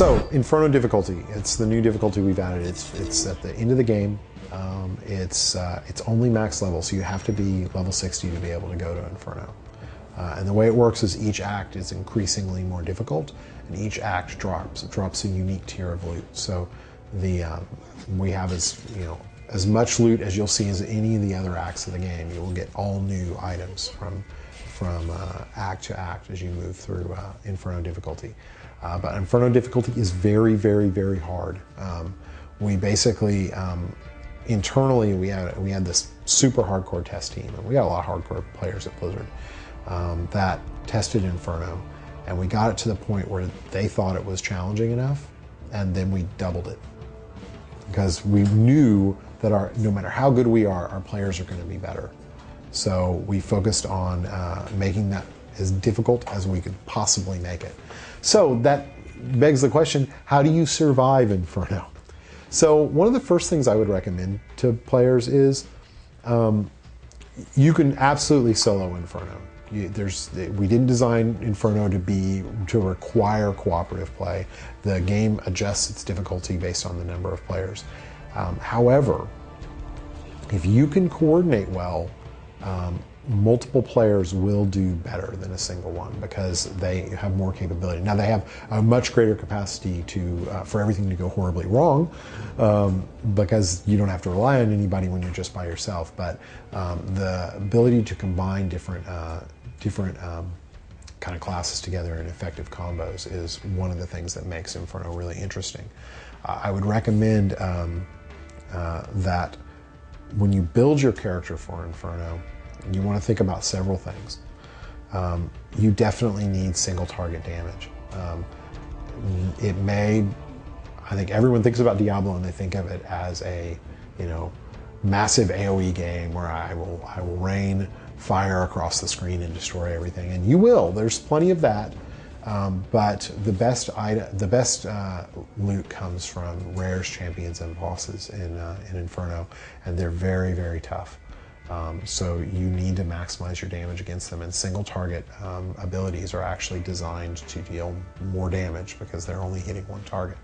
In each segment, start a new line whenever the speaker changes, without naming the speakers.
So, Inferno difficulty. It's the new difficulty we've added. It's at the end of the game. It's only max level, so you have to be level 60 to be able to go to Inferno. And the way it works is each act is increasingly more difficult, and each act drops a unique tier of loot. So we have as much loot as you'll see as any of the other acts of the game. You will get all new items from act to act as you move through Inferno difficulty. But Inferno difficulty is very, very, very hard. We basically internally we had this super hardcore test team, and we got a lot of hardcore players at Blizzard that tested Inferno, and we got it to the point where they thought it was challenging enough, and then we doubled it because we knew that no matter how good we are, our players are going to be better. So we focused on making that as difficult as we could possibly make it. So that begs the question, how do you survive Inferno? So one of the first things I would recommend to players is you can absolutely solo Inferno. We didn't design Inferno to require cooperative play. The game adjusts its difficulty based on the number of players. However, if you can coordinate well, multiple players will do better than a single one because they have more capability. Now they have a much greater capacity for everything to go horribly wrong because you don't have to rely on anybody when you're just by yourself. But the ability to combine different kind of classes together in effective combos is one of the things that makes Inferno really interesting. I would recommend that when you build your character for Inferno, you want to think about several things. You definitely need single target damage. I think everyone thinks about Diablo and they think of it as a, massive AoE game where I will rain fire across the screen and destroy everything, and you will. There's plenty of that, but the best loot comes from rares, champions, and bosses in Inferno, and they're very, very tough. So you need to maximize your damage against them, and single target abilities are actually designed to deal more damage because they're only hitting one target.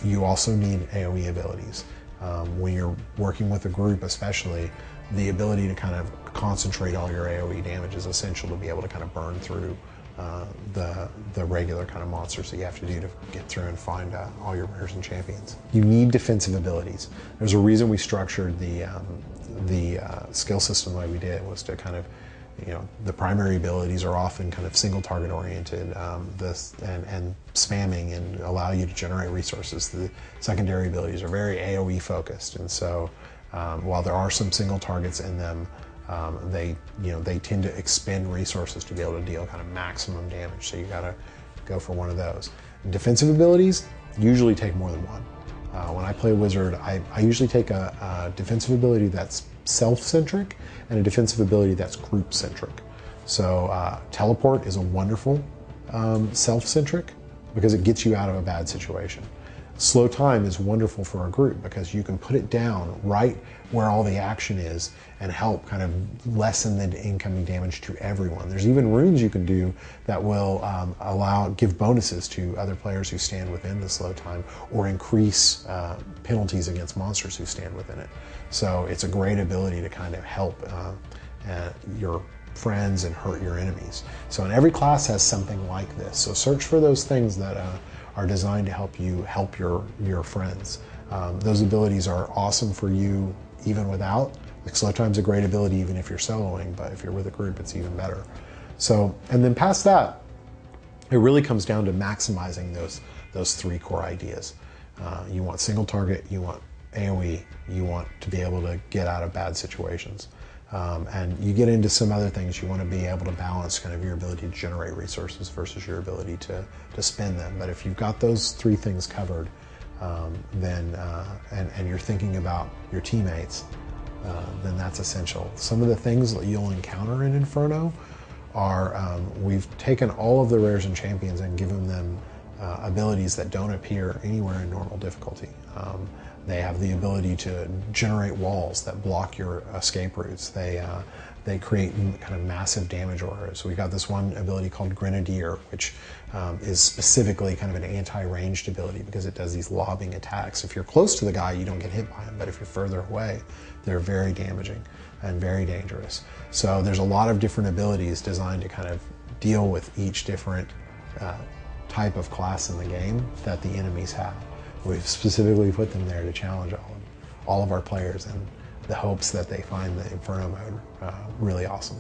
You also need AoE abilities. When you're working with a group especially, the ability to kind of concentrate all your AoE damage is essential to be able to kind of burn through the regular kind of monsters that you have to do to get through and find all your rares and champions. You need defensive abilities. There's a reason we structured the skill system the way we did, was to kind of, the primary abilities are often kind of single target oriented, and spamming and allow you to generate resources. The secondary abilities are very AoE focused, and so while there are some single targets in them, they tend to expend resources to be able to deal kind of maximum damage. So you got to go for one of those. And defensive abilities usually take more than one. When I play Wizard, I usually take a defensive ability that's self-centric and a defensive ability that's group-centric. So teleport is a wonderful self-centric because it gets you out of a bad situation. Slow time is wonderful for a group because you can put it down right where all the action is and help kind of lessen the incoming damage to everyone. There's even runes you can do that will give bonuses to other players who stand within the slow time, or increase penalties against monsters who stand within it. So it's a great ability to kind of help your friends and hurt your enemies. So every class has something like this. So search for those things that are designed to help you help your friends. Those abilities are awesome for you even without. Like slow time's a great ability even if you're soloing, but if you're with a group, it's even better. So, and then past that, it really comes down to maximizing those three core ideas. You want single target, you want AoE, you want to be able to get out of bad situations. And you get into some other things. You want to be able to balance kind of your ability to generate resources versus your ability to spend them. But if you've got those three things covered, then and you're thinking about your teammates, then that's essential. Some of the things that you'll encounter in Inferno are, we've taken all of the rares and champions and given them abilities that don't appear anywhere in normal difficulty. They have the ability to generate walls that block your escape routes. They they create kind of massive damage auras. So we got this one ability called Grenadier, which is specifically kind of an anti-ranged ability because it does these lobbing attacks. If you're close to the guy, you don't get hit by him, but if you're further away, they're very damaging and very dangerous. So there's a lot of different abilities designed to kind of deal with each different type of class in the game that the enemies have. We've specifically put them there to challenge all of our players in the hopes that they find the Inferno mode really awesome.